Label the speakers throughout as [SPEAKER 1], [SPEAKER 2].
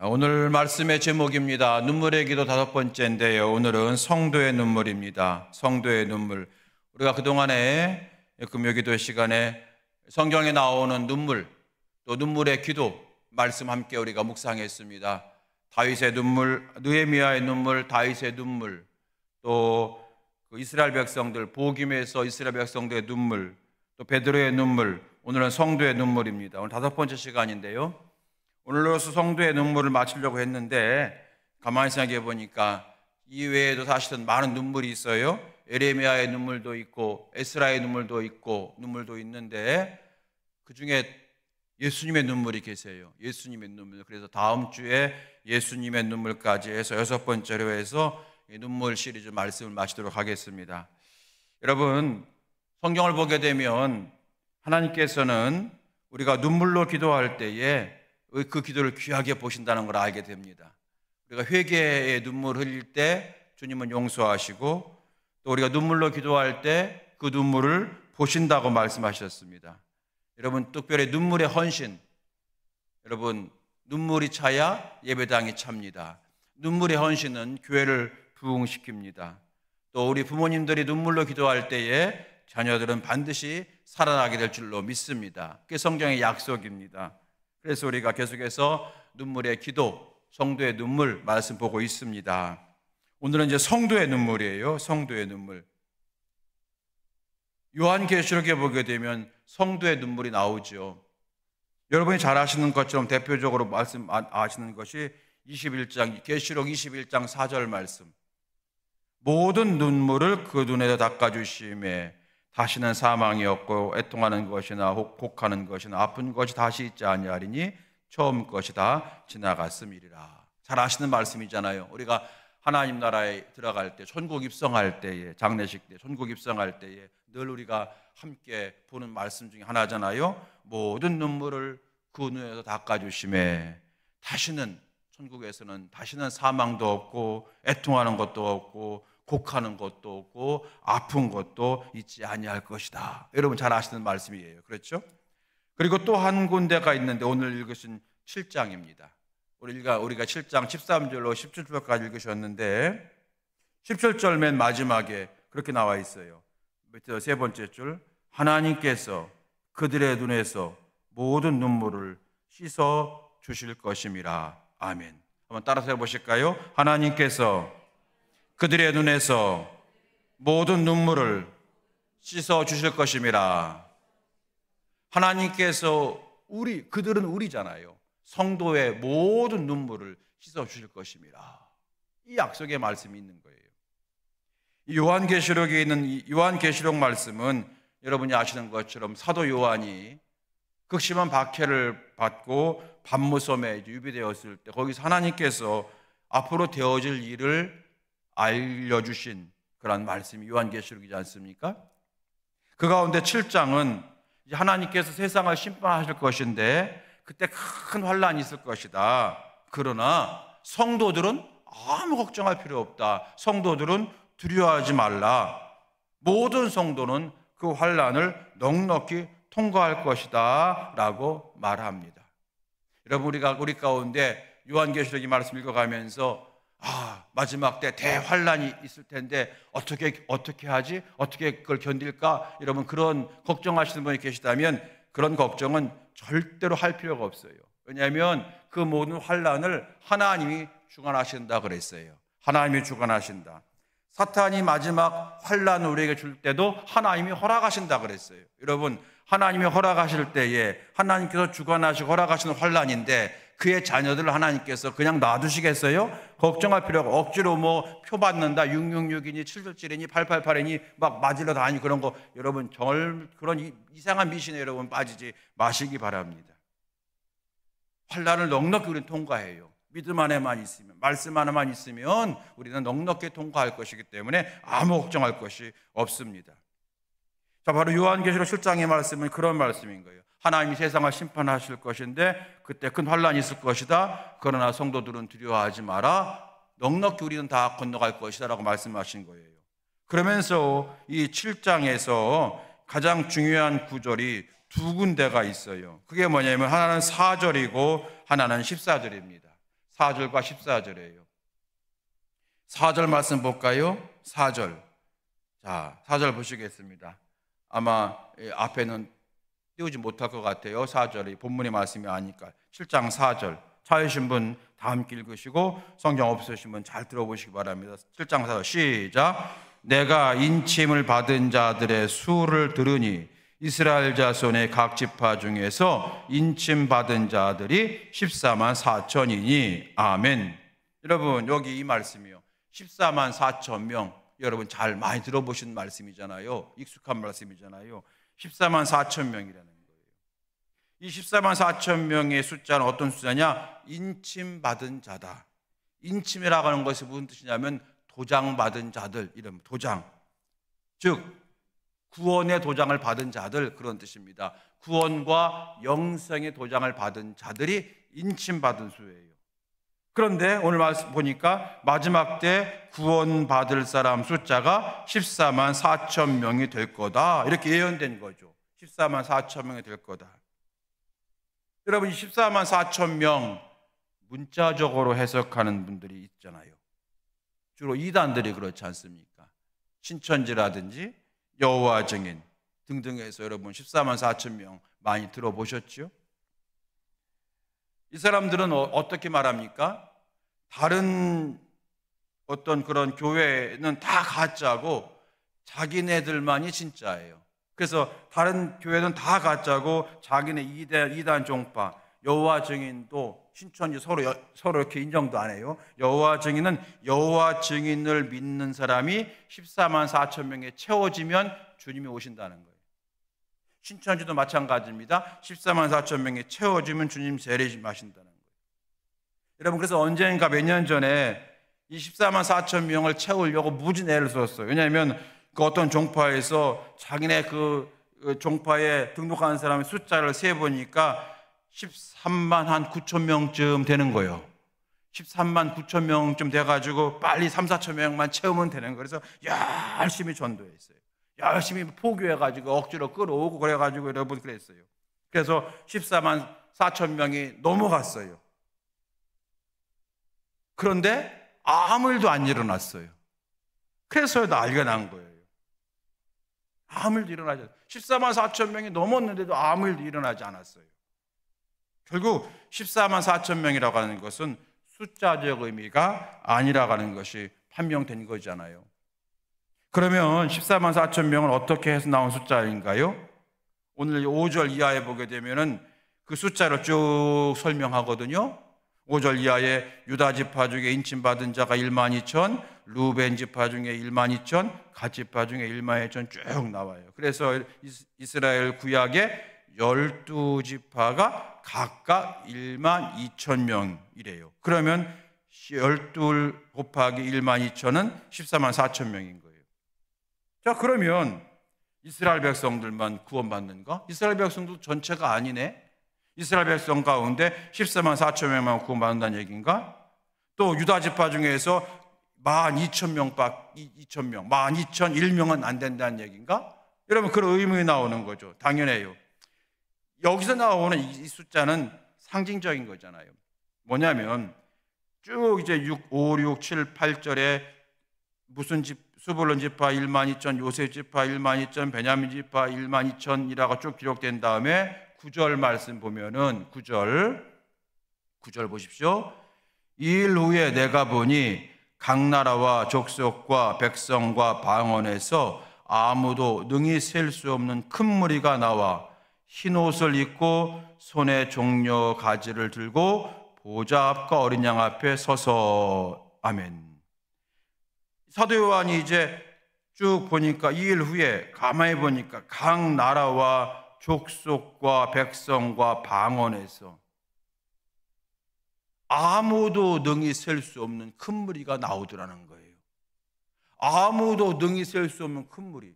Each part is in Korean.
[SPEAKER 1] 오늘 말씀의 제목입니다. 눈물의 기도 5번째인데요. 오늘은 성도의 눈물입니다. 성도의 눈물. 우리가 그동안에 금요기도 시간에 성경에 나오는 눈물, 또 눈물의 기도 말씀 함께 우리가 묵상했습니다. 다윗의 눈물, 느헤미야의 눈물, 다윗의 눈물, 또 이스라엘 백성들, 복임에서 이스라엘 백성들의 눈물, 또 베드로의 눈물, 오늘은 성도의 눈물입니다. 오늘 5번째 시간인데요. 오늘로서 성도의 눈물을 마치려고 했는데 가만히 생각해 보니까 이 외에도 사실은 많은 눈물이 있어요. 에레미야의 눈물도 있고 에스라의 눈물도 있고 눈물도 있는데 그중에 예수님의 눈물이 계세요. 예수님의 눈물. 그래서 다음 주에 예수님의 눈물까지 해서 6번째로 해서 눈물 시리즈 말씀을 마치도록 하겠습니다. 여러분, 성경을 보게 되면 하나님께서는 우리가 눈물로 기도할 때에 그 기도를 귀하게 보신다는 걸 알게 됩니다. 우리가 회개의 눈물 흘릴 때 주님은 용서하시고 또 우리가 눈물로 기도할 때 그 눈물을 보신다고 말씀하셨습니다. 여러분, 특별히 눈물의 헌신, 여러분 눈물이 차야 예배당이 찹니다. 눈물의 헌신은 교회를 부흥시킵니다. 또 우리 부모님들이 눈물로 기도할 때에 자녀들은 반드시 살아나게 될 줄로 믿습니다. 그게 성경의 약속입니다. 그래서 우리가 계속해서 눈물의 기도, 성도의 눈물 말씀 보고 있습니다. 오늘은 이제 성도의 눈물이에요. 성도의 눈물. 요한계시록에 보게 되면 성도의 눈물이 나오죠. 여러분이 잘 아시는 것처럼 대표적으로 말씀하시는 것이 21장, 계시록 21장 4절 말씀. 모든 눈물을 그 눈에다 닦아주심에 다시는 사망이 없고 애통하는 것이나 혹하는 것이나 아픈 것이 다시 있지 아니하리니 처음 것이 다 지나갔음이리라. 잘 아시는 말씀이잖아요. 우리가 하나님 나라에 들어갈 때, 천국 입성할 때에, 장례식 때, 천국 입성할 때에 늘 우리가 함께 보는 말씀 중에 하나잖아요. 모든 눈물을 그 눈에서 닦아주심에 다시는, 천국에서는 다시는 사망도 없고 애통하는 것도 없고 곡하는 것도 없고 아픈 것도 있지 아니할 것이다. 여러분 잘 아시는 말씀이에요. 그렇죠? 그리고 또 한 군데가 있는데 오늘 읽으신 7장입니다. 우리가 7장 13절로 17절까지 읽으셨는데 17절 맨 마지막에 그렇게 나와 있어요. 밑에 세 번째 줄, 하나님께서 그들의 눈에서 모든 눈물을 씻어 주실 것임이라. 아멘. 한번 따라서 해보실까요? 하나님께서 그들의 눈에서 모든 눈물을 씻어 주실 것임이라. 하나님께서 그들은 우리잖아요. 성도의 모든 눈물을 씻어 주실 것임이라. 이 약속의 말씀이 있는 거예요. 이 요한계시록에 있는 이 요한계시록 말씀은 여러분이 아시는 것처럼 사도 요한이 극심한 박해를 받고 밤무섬에 유비되었을 때 거기서 하나님께서 앞으로 되어질 일을 알려주신 그런 말씀이 요한계시록이지 않습니까? 그 가운데 7장은 하나님께서 세상을 심판하실 것인데 그때 큰 환란이 있을 것이다. 그러나 성도들은 아무 걱정할 필요 없다. 성도들은 두려워하지 말라. 모든 성도는 그 환란을 넉넉히 통과할 것이다 라고 말합니다. 여러분, 우리 가운데 요한계시록 이 말씀 읽어가면서 마지막 때 대환란이 있을 텐데 어떻게 하지? 어떻게 그걸 견딜까? 여러분, 그런 걱정하시는 분이 계시다면 그런 걱정은 절대로 할 필요가 없어요. 왜냐하면 그 모든 환란을 하나님이 주관하신다 그랬어요. 하나님이 주관하신다. 사탄이 마지막 환란을 우리에게 줄 때도 하나님이 허락하신다 그랬어요. 여러분, 하나님이 허락하실 때에 하나님께서 주관하시고 허락하시는 환란인데 그의 자녀들을 하나님께서 그냥 놔두시겠어요? 걱정할 필요가 억지로 표 받는다 666이니 777이니 888이니 막 맞으러 다니고 그런 거 여러분 그런 이상한 미신에 여러분 빠지지 마시기 바랍니다. 환란을 넉넉히 우리는 통과해요. 믿음 안에만 있으면, 말씀 안에만 있으면 우리는 넉넉히 통과할 것이기 때문에 아무 걱정할 것이 없습니다. 자, 바로 요한계시록 7장의 말씀은 그런 말씀인 거예요. 하나님이 세상을 심판하실 것인데 그때 큰 환란이 있을 것이다. 그러나 성도들은 두려워하지 마라. 넉넉히 우리는 다 건너갈 것이다 라고 말씀하신 거예요. 그러면서 이 7장에서 가장 중요한 구절이 두 군데가 있어요. 그게 뭐냐면 하나는 4절이고 하나는 14절입니다. 4절과 14절이에요. 4절 말씀 볼까요? 4절. 자, 4절 보시겠습니다. 아마 앞에는 띄우지 못할 것 같아요. 4절이 본문의 말씀이 아니까. 7장 4절. 찾으신 분 다 함께 읽으시고 성경 없으신 분 잘 들어보시기 바랍니다. 7장 4절 시작. 내가 인침을 받은 자들의 수를 들으니 이스라엘 자손의 각 지파 중에서 인침 받은 자들이 14만 4천이니 아멘. 여러분 여기 이 말씀이요. 14만 4천 명. 여러분 잘 많이 들어보신 말씀이잖아요. 익숙한 말씀이잖아요. 14만 4천 명이라는 거예요. 이 14만 4천 명의 숫자는 어떤 숫자냐? 인침받은 자다. 인침이라고 하는 것이 무슨 뜻이냐면 도장받은 자들, 이름 도장. 즉 구원의 도장을 받은 자들, 그런 뜻입니다. 구원과 영생의 도장을 받은 자들이 인침받은 수예요. 그런데 오늘 말씀 보니까 마지막 때 구원받을 사람 숫자가 14만 4천 명이 될 거다. 이렇게 예언된 거죠. 14만 4천 명이 될 거다. 여러분, 14만 4천 명 문자적으로 해석하는 분들이 있잖아요. 주로 이단들이 그렇지 않습니까? 신천지라든지 여호와 증인 등등해서 여러분 14만 4천 명 많이 들어보셨죠? 이 사람들은 어떻게 말합니까? 다른 어떤 그런 교회는 다 가짜고 자기네들만이 진짜예요. 그래서 다른 교회는 다 가짜고 자기네 이단 종파, 여호와 증인도 신천지 서로 이렇게 인정도 안 해요. 여호와 증인은 여호와 증인을 믿는 사람이 14만 4천 명에 채워지면 주님이 오신다는 거예요. 신천지도 마찬가지입니다. 14만 4천 명에 채워지면 주님 세례하신다는 거예요. 여러분, 그래서 언젠가 몇 년 전에 이 14만 4천 명을 채우려고 무지 애를 썼어요. 왜냐하면 그 어떤 종파에서 자기네 그 종파에 등록하는 사람의 숫자를 세보니까 13만 한 9천 명쯤 되는 거예요. 13만 9천 명쯤 돼가지고 빨리 3, 4천 명만 채우면 되는 거예요. 그래서 열심히 전도했어요. 열심히 포교해가지고 억지로 끌어오고 그래가지고 여러분 그랬어요. 그래서 14만 4천 명이 넘어갔어요. 그런데 아무 일도 안 일어났어요. 그래서 난리가 난 거예요. 아무 일도 일어나지 않았어요. 14만 4천 명이 넘었는데도 아무 일도 일어나지 않았어요. 결국 14만 4천 명이라고 하는 것은 숫자적 의미가 아니라고 하는 것이 판명된 거잖아요. 그러면 14만 4천 명은 어떻게 해서 나온 숫자인가요? 오늘 5절 이하에 보게 되면은 그 숫자를 쭉 설명하거든요. 5절 이하에 유다 지파 중에 인침받은 자가 1만 2천, 루벤 지파 중에 1만 2천, 갓 지파 중에 1만 2천 쭉 나와요. 그래서 이스라엘 구약에 12지파가 각각 1만 2천 명이래요. 그러면 12 곱하기 1만 2천은 14만 4천 명인 거예요. 자, 그러면 이스라엘 백성들만 구원받는가? 이스라엘 백성도 전체가 아니네. 이스라엘 백성 가운데 14만 4천 명만 구원받는다는 얘기인가? 또 유다 지파 중에서 12,000명, 12,001명은 안 된다는 얘기인가? 여러분, 그런 의문이 나오는 거죠. 당연해요. 여기서 나오는 이 숫자는 상징적인 거잖아요. 뭐냐면 쭉 이제 6, 5, 6, 7, 8절에 무슨 스불론 지파 1만 2천, 요셉 지파 1만 2천, 베냐민 지파 1만 2천이라고 쭉 기록된 다음에 9절 말씀 보면은 9절 보십시오. 이 일 후에 내가 보니 각 나라와 족속과 백성과 방언에서 아무도 능히 셀 수 없는 큰 무리가 나와 흰 옷을 입고 손에 종려 가지를 들고 보좌 앞과 어린 양 앞에 서서 아멘. 사도 요한이 이제 쭉 보니까 이 일 후에 가만히 보니까 각 나라와 족속과 백성과 방언에서 아무도 능히 셀 수 없는 큰 무리가 나오더라는 거예요. 아무도 능히 셀 수 없는 큰 무리.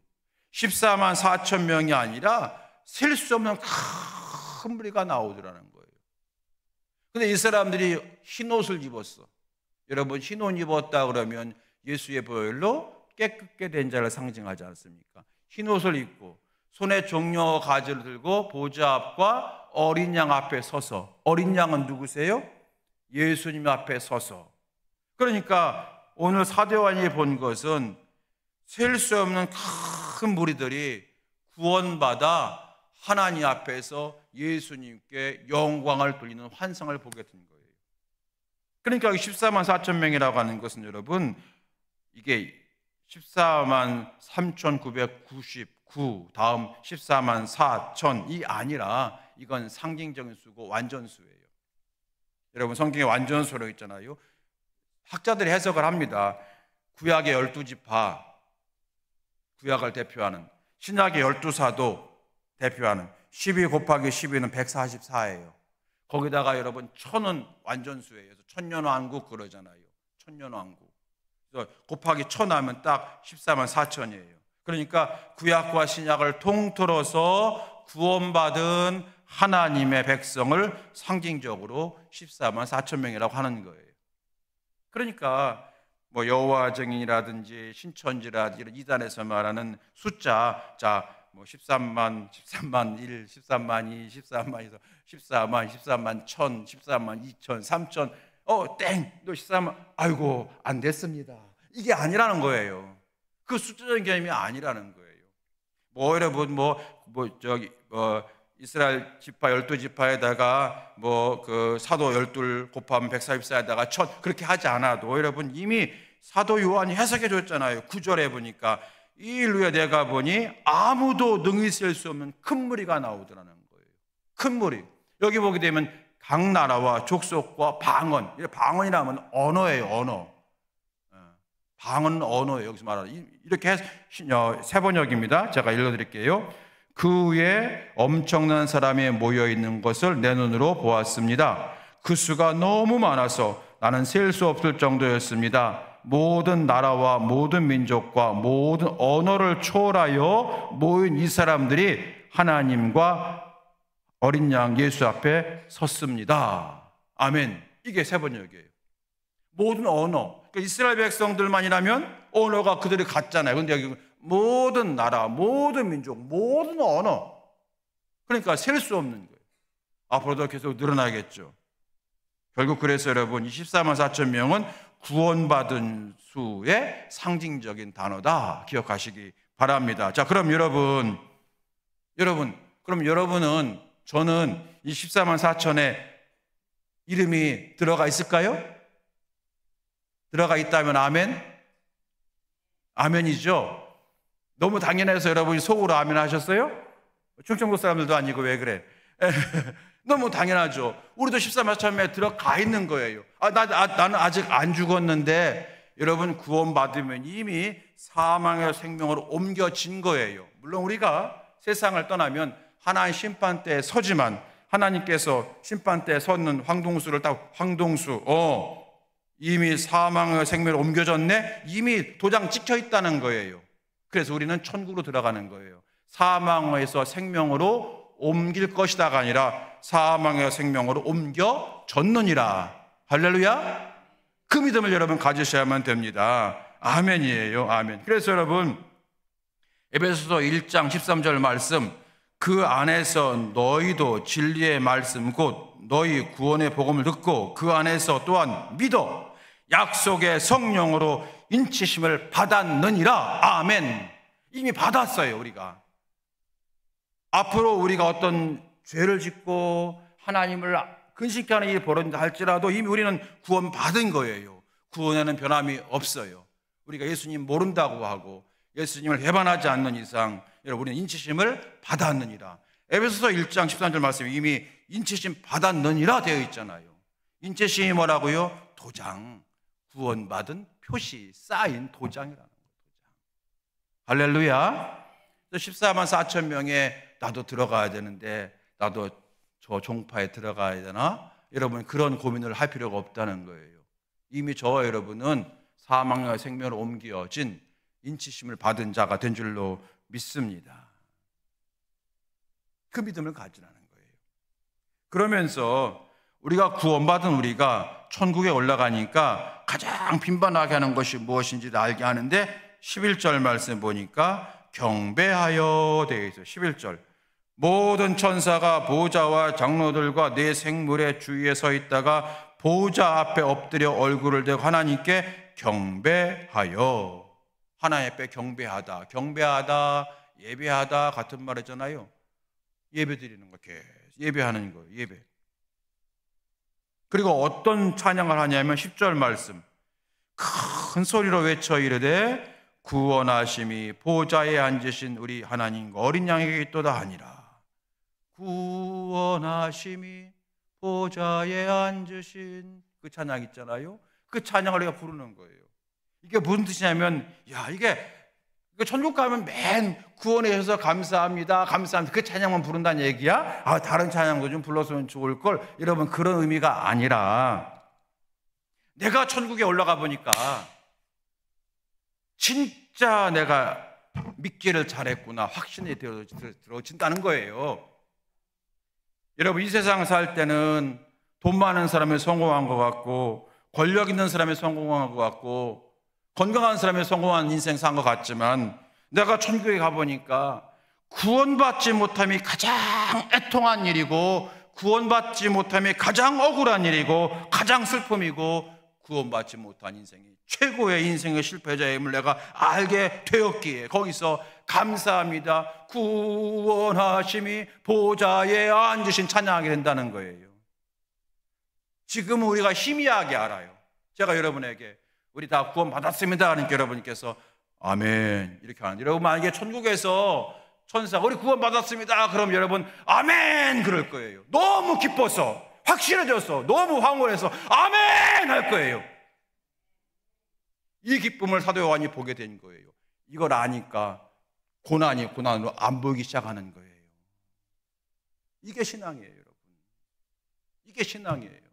[SPEAKER 1] 14만 4천 명이 아니라 셀 수 없는 큰 무리가 나오더라는 거예요. 근데 이 사람들이 흰 옷을 입었어. 여러분, 흰 옷 입었다 그러면 예수의 보혈로 깨끗게 된 자를 상징하지 않습니까? 흰 옷을 입고 손에 종려 가지를 들고 보좌 앞과 어린 양 앞에 서서. 어린 양은 누구세요? 예수님 앞에 서서, 그러니까 오늘 사도 요한이 본 것은 셀 수 없는 큰 무리들이 구원받아 하나님 앞에서 예수님께 영광을 돌리는 환상을 보게 된 거예요. 그러니까 14만 4천 명이라고 하는 것은 여러분, 이게 14만 3,999 다음 14만 4천이 아니라 이건 상징적인 수고 완전수예요. 여러분, 성경에 완전수로 있잖아요. 학자들이 해석을 합니다. 구약의 12지파, 구약을 대표하는, 신약의 12사도 대표하는 12 곱하기 12는 144예요. 거기다가 여러분 1000은 완전수예요. 그래서 천년왕국 그러잖아요. 천년왕국. 그래서 곱하기 1000 하면 딱 14만 4천이에요. 그러니까 구약과 신약을 통틀어서 구원받은 하나님의 백성을 상징적으로 14만 4천 명이라고 하는 거예요. 그러니까 뭐 여호와 증인이라든지 신천지라든지 이런 이단에서 말하는 숫자, 자, 뭐 13만, 13만 1, 13만 2, 13만 2, 14만, 13만 1000, 14만 2000, 3000, 땡, 너 14만, 아이고, 안 됐습니다. 이게 아니라는 거예요. 그 숫자적인 개념이 아니라는 거예요. 뭐 여러분, 이스라엘 지파 12지파에다가 그 사도 12 곱하면 144에다가 1000 그렇게 하지 않아도 여러분 이미 사도 요한이 해석해 줬잖아요. 9절에 보니까 이 일루에 내가 보니 아무도 능히 셀 수 없는 큰 무리가 나오더라는 거예요. 큰 무리. 여기 보게 되면 각 나라와 족속과 방언. 방언이라면 언어예요. 언어. 방언은 언어예요. 여기서 말하는 이렇게 세번역입니다. 제가 읽어드릴게요. 그 위에 엄청난 사람이 모여있는 것을 내 눈으로 보았습니다. 그 수가 너무 많아서 나는 셀 수 없을 정도였습니다. 모든 나라와 모든 민족과 모든 언어를 초월하여 모인 이 사람들이 하나님과 어린 양 예수 앞에 섰습니다. 아멘. 이게 세번역이에요. 모든 언어. 그러니까 이스라엘 백성들만이라면 언어가 그들이 같잖아요. 근데 여기 모든 나라, 모든 민족, 모든 언어. 그러니까 셀 수 없는 거예요. 앞으로도 계속 늘어나겠죠. 결국 그래서 여러분 24만 4천 명은 구원받은 수의 상징적인 단어다. 기억하시기 바랍니다. 자, 그럼 여러분은 저는 이 14만 4천에 이름이 들어가 있을까요? 들어가 있다면 아멘? 아멘이죠. 너무 당연해서 여러분이 속으로 아멘 하셨어요? 충청도 사람들도 아니고 왜 그래? 너무 당연하죠. 우리도 14만 4천에 들어가 있는 거예요. 나는 아직 안 죽었는데 여러분 구원받으면 이미 사망의 생명으로 옮겨진 거예요. 물론 우리가 세상을 떠나면 하나님 심판대에 서지만 하나님께서 심판대에 섰는 황동수를 딱 이미 사망의 생명으로 옮겨졌네? 이미 도장 찍혀 있다는 거예요. 그래서 우리는 천국으로 들어가는 거예요. 사망에서 생명으로 옮길 것이다가 아니라 사망의 생명으로 옮겨졌느니라. 할렐루야. 그 믿음을 여러분 가지셔야만 됩니다. 아멘이에요. 아멘. 그래서 여러분 에베소서 1장 13절 말씀, 그 안에서 너희도 진리의 말씀 곧 너희 구원의 복음을 듣고 그 안에서 또한 믿어 약속의 성령으로 인치심을 받았느니라. 아멘. 이미 받았어요. 우리가 앞으로 우리가 어떤 죄를 짓고 하나님을 근심케 하는 일이 벌어진다 할지라도 이미 우리는 구원받은 거예요. 구원에는 변함이 없어요. 우리가 예수님 모른다고 하고 예수님을 배반하지 않는 이상 여러분 우리는 인치심을 받았느니라. 에베소서 1장 13절 말씀에 이미 인치심 받았느니라 되어 있잖아요. 인치심이 뭐라고요? 도장. 구원받은 표시 쌓인 도장이라는 거예요. 할렐루야. 14만 4천 명에 나도 들어가야 되는데 나도 저 종파에 들어가야 되나? 여러분 그런 고민을 할 필요가 없다는 거예요. 이미 저와 여러분은 사망과 생명으로 옮겨진 인치심을 받은 자가 된 줄로 믿습니다. 그 믿음을 가지라는 거예요. 그러면서 우리가 구원받은 우리가 천국에 올라가니까 가장 빈번하게 하는 것이 무엇인지 알게 하는데 11절 말씀 보니까 경배하여 되어 있어요. 11절 모든 천사가 보좌와 장로들과 네 생물의 주위에 서 있다가 보호자 앞에 엎드려 얼굴을 대고 하나님께 경배하여. 하나님 앞에 경배하다, 경배하다, 예배하다 같은 말이잖아요. 예배 드리는 거, 예배하는 거예요. 예배. 그리고 어떤 찬양을 하냐면 10절 말씀, 큰 소리로 외쳐 이르되 구원하심이 보좌에 앉으신 우리 하나님과 어린 양에게 있도다 하니라. 구원하심이 보좌에 앉으신 그 찬양 있잖아요. 그 찬양을 우리가 부르는 거예요. 이게 무슨 뜻이냐면, 이게 천국 가면 맨 구원해 주셔서 감사합니다, 감사합니다, 그 찬양만 부른다는 얘기야? 다른 찬양도 좀 불렀으면 좋을걸. 여러분, 그런 의미가 아니라, 내가 천국에 올라가 보니까 진짜 내가 믿기를 잘했구나 확신이 들어진다는 거예요. 여러분, 이 세상 살 때는 돈 많은 사람이 성공한 것 같고, 권력 있는 사람이 성공한 것 같고, 건강한 사람이 성공한 인생 산 것 같지만, 내가 천국에 가보니까 구원받지 못함이 가장 애통한 일이고, 구원받지 못함이 가장 억울한 일이고, 가장 슬픔이고, 구원받지 못한 인생이 최고의 인생의 실패자임을 내가 알게 되었기에 거기서 감사합니다, 구원하심이 보좌에 앉으신 찬양하게 된다는 거예요. 지금 우리가 희미하게 알아요. 제가 여러분에게 우리 다 구원받았습니다 하니까 여러분께서 아멘 이렇게 하는, 여러분 만약에 천국에서 천사가 우리 구원받았습니다 그럼 여러분 아멘 그럴 거예요. 너무 기뻐서, 확실해져서, 너무 황홀해서 아멘 할 거예요. 이 기쁨을 사도 요한이 보게 된 거예요. 이걸 아니까 고난이 고난으로 안 보이기 시작하는 거예요. 이게 신앙이에요, 여러분. 이게 신앙이에요.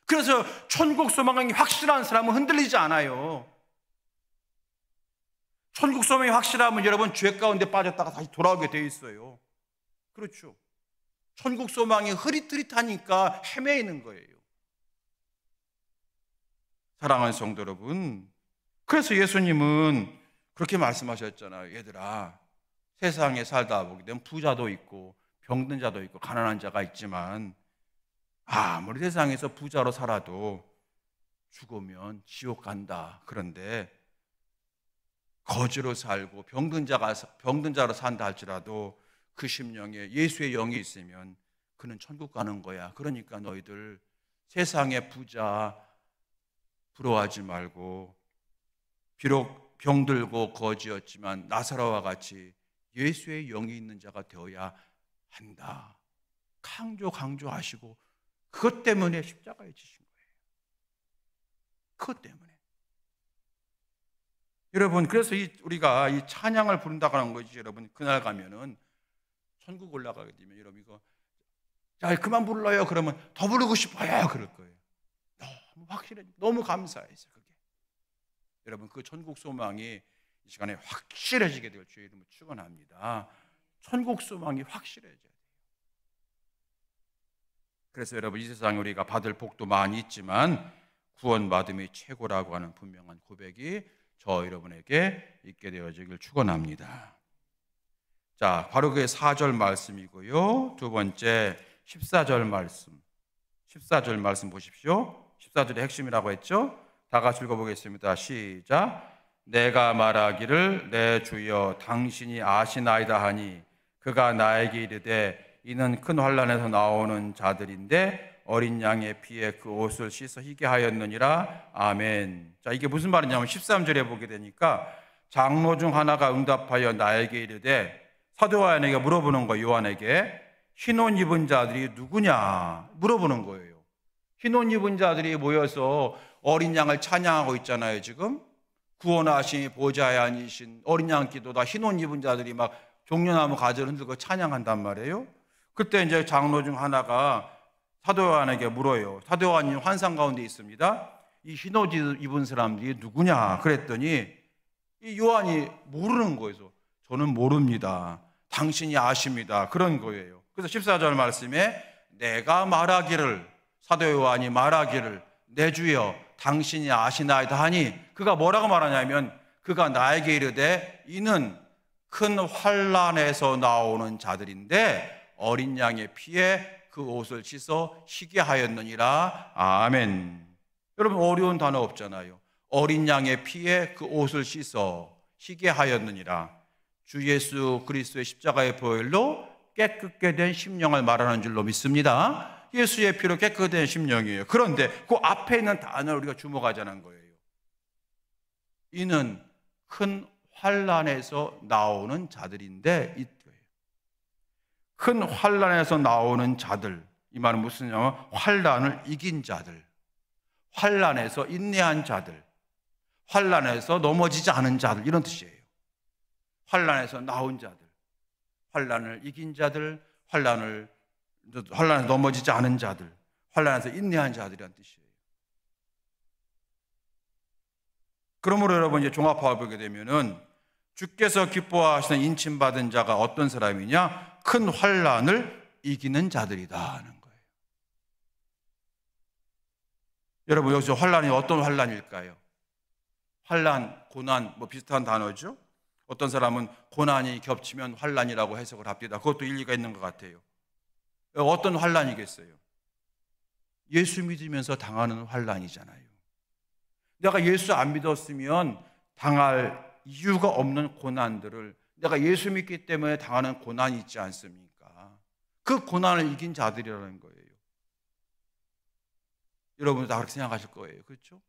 [SPEAKER 1] 그래서 천국 소망이 확실한 사람은 흔들리지 않아요. 천국 소망이 확실하면 여러분 죄 가운데 빠졌다가 다시 돌아오게 돼 있어요. 그렇죠. 천국 소망이 흐릿흐릿하니까 헤매이는 거예요. 사랑하는 성도 여러분, 그래서 예수님은 그렇게 말씀하셨잖아요. 얘들아, 세상에 살다 보게 되면 부자도 있고 병든 자도 있고 가난한 자가 있지만 아무리 세상에서 부자로 살아도 죽으면 지옥 간다. 그런데 거지로 살고 병든 자로 산다 할지라도 그 심령에 예수의 영이 있으면 그는 천국 가는 거야. 그러니까 너희들 세상의 부자 부러워하지 말고, 비록 병들고 거지였지만 나사로와 같이 예수의 영이 있는 자가 되어야 한다. 강조하시고 그것 때문에 십자가에 지신 거예요. 그것 때문에. 여러분, 그래서 우리가 이 찬양을 부른다고 하는 거지. 여러분, 그날 가면은 천국 올라가게 되면 여러분 이거 자 그만 불러요 그러면 더 부르고 싶어요 그럴 거예요. 너무 확실해, 너무 감사해서 그게. 여러분, 그 천국 소망이 이 시간에 확실해지게 될 주의 이름으로 축원합니다. 천국 소망이 확실해져야 돼요. 그래서 여러분, 이 세상에 우리가 받을 복도 많이 있지만 구원받음이 최고라고 하는 분명한 고백이 저 여러분에게 있게 되어지길 축원합니다. 자, 바로 그의 4절 말씀이고요. 두 번째 14절 말씀. 14절 말씀 보십시오. 14절의 핵심이라고 했죠? 다 같이 읽어보겠습니다. 시작. 내가 말하기를 내 주여 당신이 아시나이다 하니 그가 나에게 이르되 이는 큰 환난에서 나오는 자들인데 어린 양의 피에 그 옷을 씻어 희게 하였느니라. 아멘. 자, 이게 무슨 말이냐면 13절에 보게 되니까 장로 중 하나가 응답하여 나에게 이르되, 사도 요한에게 물어보는 거예요. 요한에게 흰 옷 입은 자들이 누구냐 물어보는 거예요. 흰 옷 입은 자들이 모여서 어린 양을 찬양하고 있잖아요. 지금 구원하신 보좌에 앉으신 어린 양 기도다. 흰 옷 입은 자들이 막 종려나무 가지를 흔들고 찬양한단 말이에요. 그때 이제 장로 중 하나가 사도 요한에게 물어요. 사도 요한이 환상 가운데 있습니다. 이 흰 옷 입은 사람들이 누구냐 그랬더니 이 요한이 모르는 거예요. 저는 모릅니다. 당신이 아십니다. 그런 거예요. 그래서 14절 말씀에 내가 말하기를, 사도 요한이 말하기를 내 주여 당신이 아시나이다 하니 그가 뭐라고 말하냐면 그가 나에게 이르되 이는 큰 환난에서 나오는 자들인데 어린 양의 피에 그 옷을 씻어 쉬게 하였느니라. 아멘. 여러분, 어려운 단어 없잖아요. 어린 양의 피에 그 옷을 씻어 쉬게 하였느니라. 주 예수 그리스도의 십자가의 보혈로 깨끗게 된 심령을 말하는 줄로 믿습니다. 예수의 피로 깨끗된 심령이에요. 그런데 그 앞에 있는 단어를 우리가 주목하자는 거예요. 이는 큰 환난에서 나오는 자들인데, 큰 환난에서 나오는 자들, 이 말은 무슨 냐면 환난을 이긴 자들, 환난에서 인내한 자들, 환난에서 넘어지지 않은 자들, 이런 뜻이에요. 환난에서 나온 자들, 환난을 이긴 자들, 환난에서 넘어지지 않은 자들, 환난에서 인내한 자들이란 뜻이에요. 그러므로 여러분, 이제 종합해 보게 되면은 주께서 기뻐하시는 인침받은 자가 어떤 사람이냐? 큰 환난을 이기는 자들이다 하는 거예요. 여러분, 여기서 환난이 어떤 환난일까요? 환난, 고난, 뭐 비슷한 단어죠. 어떤 사람은 고난이 겹치면 환난이라고 해석을 합니다. 그것도 일리가 있는 것 같아요. 어떤 환난이겠어요? 예수 믿으면서 당하는 환난이잖아요. 내가 예수 안 믿었으면 당할 이유가 없는 고난들을 내가 예수 믿기 때문에 당하는 고난이 있지 않습니까? 그 고난을 이긴 자들이라는 거예요. 여러분도 다 그렇게 생각하실 거예요. 그렇죠?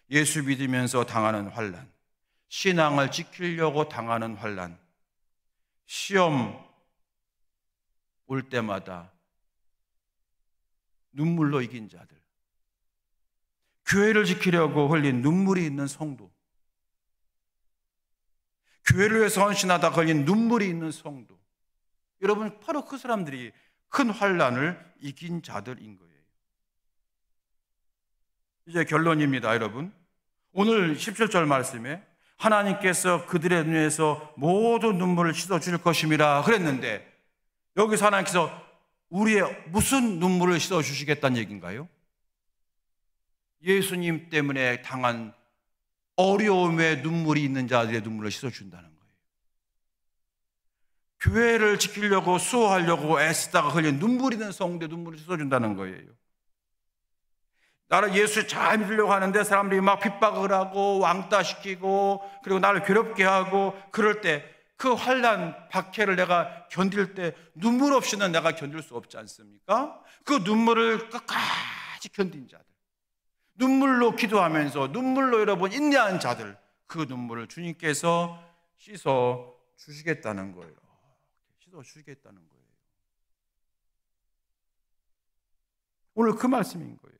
[SPEAKER 1] 예수 믿으면서 당하는 환난, 신앙을 지키려고 당하는 환난, 시험 올 때마다 눈물로 이긴 자들, 교회를 지키려고 흘린 눈물이 있는 성도, 교회를 위해서 헌신하다 걸린 눈물이 있는 성도, 여러분, 바로 그 사람들이 큰 환난을 이긴 자들인 거예요. 이제 결론입니다, 여러분. 오늘 17절 말씀에 하나님께서 그들의 눈에서 모든 눈물을 씻어줄 것임이라 그랬는데, 여기서 하나님께서 우리의 무슨 눈물을 씻어주시겠다는 얘기인가요? 예수님 때문에 당한 어려움에 눈물이 있는 자들의 눈물을 씻어준다는 거예요. 교회를 지키려고 수호하려고 애쓰다가 흘린 눈물 있는 성도의 눈물을 씻어준다는 거예요. 나를 예수 잘 믿으려고 하는데 사람들이 막 핍박을 하고 왕따시키고 그리고 나를 괴롭게 하고 그럴 때 그 환난 박해를 내가 견딜 때 눈물 없이는 내가 견딜 수 없지 않습니까? 그 눈물을 끝까지 견딘 자들, 눈물로 기도하면서 눈물로 여러분 인내한 자들, 그 눈물을 주님께서 씻어 주시겠다는 거예요. 씻어 주시겠다는 거예요. 오늘 그 말씀인 거예요.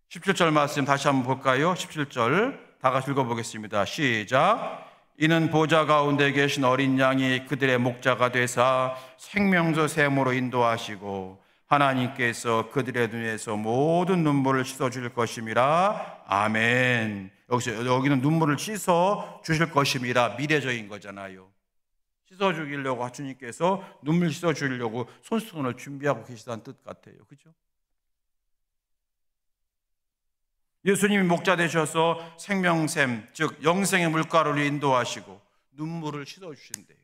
[SPEAKER 1] 17절 말씀 다시 한번 볼까요? 17절 다 같이 읽어보겠습니다. 시작. 이는 보좌 가운데 계신 어린 양이 그들의 목자가 되사 생명수 샘으로 인도하시고 하나님께서 그들의 눈에서 모든 눈물을 씻어줄 것임이라. 아멘. 여기는 눈물을 씻어 주실 것임이라 미래적인 거잖아요. 씻어 주려고 주님께서 눈물 씻어 주려고 손수건을 준비하고 계시다는 뜻 같아요. 그죠? 예수님이 목자 되셔서 생명샘, 즉 영생의 물가루를 인도하시고 눈물을 씻어주신대요.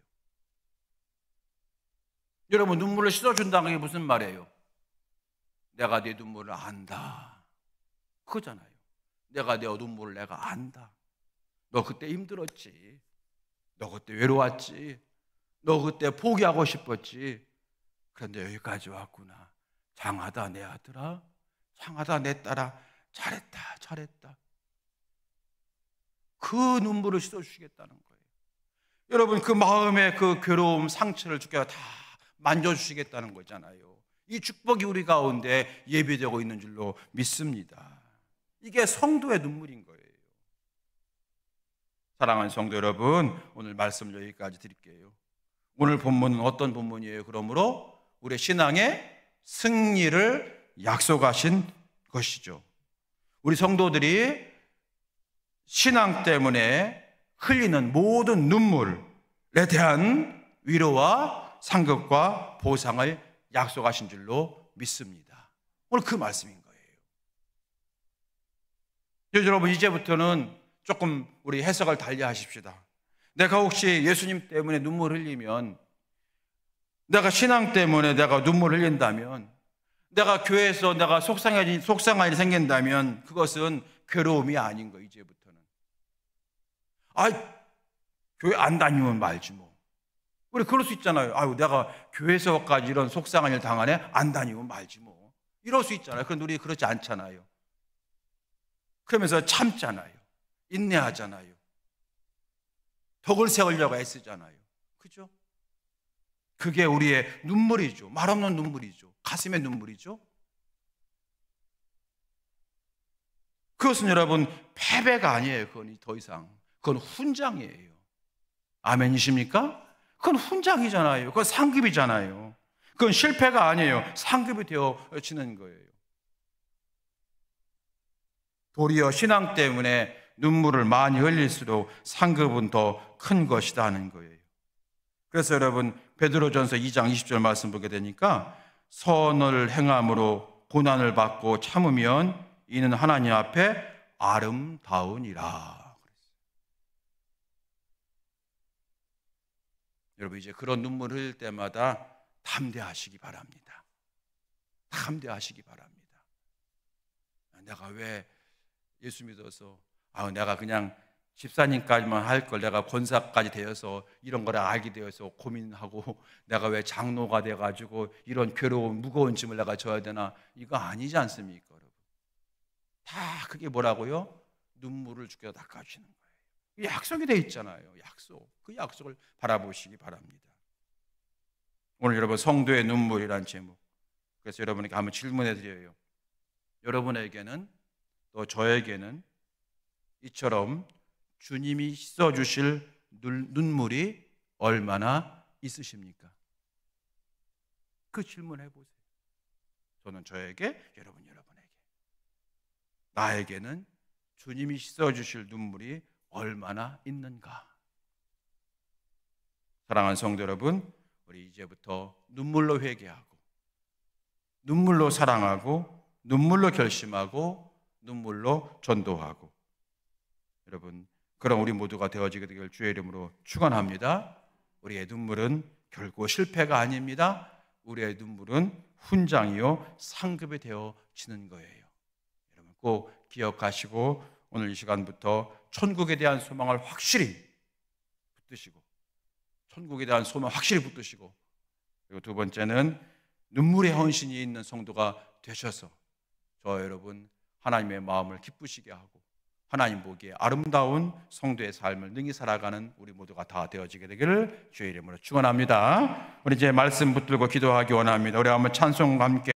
[SPEAKER 1] 여러분, 눈물을 씻어준다는 게 무슨 말이에요? 내가 네 눈물을 안다, 그거잖아요. 내가 네 눈물을 내가 안다. 너 그때 힘들었지, 너 그때 외로웠지, 너 그때 포기하고 싶었지. 그런데 여기까지 왔구나. 장하다 내 아들아, 장하다 내 딸아, 잘했다. 그 눈물을 씻어주시겠다는 거예요. 여러분, 그 마음의 그 괴로움, 상처를 주께서 다 만져주시겠다는 거잖아요. 이 축복이 우리 가운데 예비되고 있는 줄로 믿습니다. 이게 성도의 눈물인 거예요. 사랑하는 성도 여러분, 오늘 말씀 여기까지 드릴게요. 오늘 본문은 어떤 본문이에요? 그러므로 우리의 신앙의 승리를 약속하신 것이죠. 우리 성도들이 신앙 때문에 흘리는 모든 눈물에 대한 위로와 상급과 보상을 약속하신 줄로 믿습니다. 오늘 그 말씀인 거예요. 여러분, 이제부터는 조금 우리 해석을 달리 하십시다. 내가 혹시 예수님 때문에 눈물 흘리면, 내가 신앙 때문에 내가 눈물을 흘린다면, 내가 교회에서 내가 속상한 일이 생긴다면 그것은 괴로움이 아닌 거, 이제부터는. 교회 안 다니면 말지 뭐. 우리 그럴 수 있잖아요. 내가 교회에서까지 이런 속상한 일 당하네? 안 다니면 말지 뭐. 이럴 수 있잖아요. 그런데 우리 그렇지 않잖아요. 그러면서 참잖아요. 인내하잖아요. 덕을 세우려고 애쓰잖아요. 그죠? 그게 우리의 눈물이죠. 말없는 눈물이죠. 가슴의 눈물이죠. 그것은 여러분 패배가 아니에요. 그건 더 이상. 그건 훈장이에요. 아멘이십니까? 그건 훈장이잖아요. 그건 상급이잖아요. 그건 실패가 아니에요. 상급이 되어지는 거예요. 도리어 신앙 때문에 눈물을 많이 흘릴수록 상급은 더 큰 것이다 하는 거예요. 그래서 여러분 베드로전서 2장 20절 말씀 보게 되니까 선을 행함으로 고난을 받고 참으면 이는 하나님 앞에 아름다우니라. 여러분 이제 그런 눈물 흘릴 때마다 담대하시기 바랍니다. 담대하시기 바랍니다. 내가 왜 예수 믿어서 내가 그냥 집사님까지만 할 걸 내가 권사까지 되어서 이런 거를 알게 되어서 고민하고 내가 왜 장로가 돼가지고 이런 괴로운 무거운 짐을 내가 져야 되나, 이거 아니지 않습니까 여러분? 다 그게 뭐라고요? 눈물을 주께서 닦아주시는 거예요. 약속이 되어 있잖아요. 약속. 그 약속을 바라보시기 바랍니다. 오늘 여러분 성도의 눈물이란 제목, 그래서 여러분에게 한번 질문해 드려요. 여러분에게는 또 저에게는 이처럼 주님이 씻어주실 눈물이 얼마나 있으십니까? 그 질문 해보세요. 저는 저에게, 여러분에게. 나에게는 주님이 씻어주실 눈물이 얼마나 있는가? 사랑하는 성도 여러분, 우리 이제부터 눈물로 회개하고, 눈물로 사랑하고, 눈물로 결심하고, 눈물로 전도하고, 여러분 그런 우리 모두가 되어지게 되길 주의 이름으로 축원합니다. 우리의 눈물은 결코 실패가 아닙니다. 우리의 눈물은 훈장이요 상급이 되어지는 거예요. 여러분 꼭 기억하시고 오늘 이 시간부터 천국에 대한 소망을 확실히 붙드시고, 천국에 대한 소망 확실히 붙드시고, 그리고 두 번째는 눈물의 헌신이 있는 성도가 되셔서 저 여러분 하나님의 마음을 기쁘시게 하고 하나님 보기에 아름다운 성도의 삶을 능히 살아가는 우리 모두가 다 되어지게 되기를 주의 이름으로 축원합니다. 우리 이제 말씀 붙들고 기도하기 원합니다. 우리 한번 찬송과 함께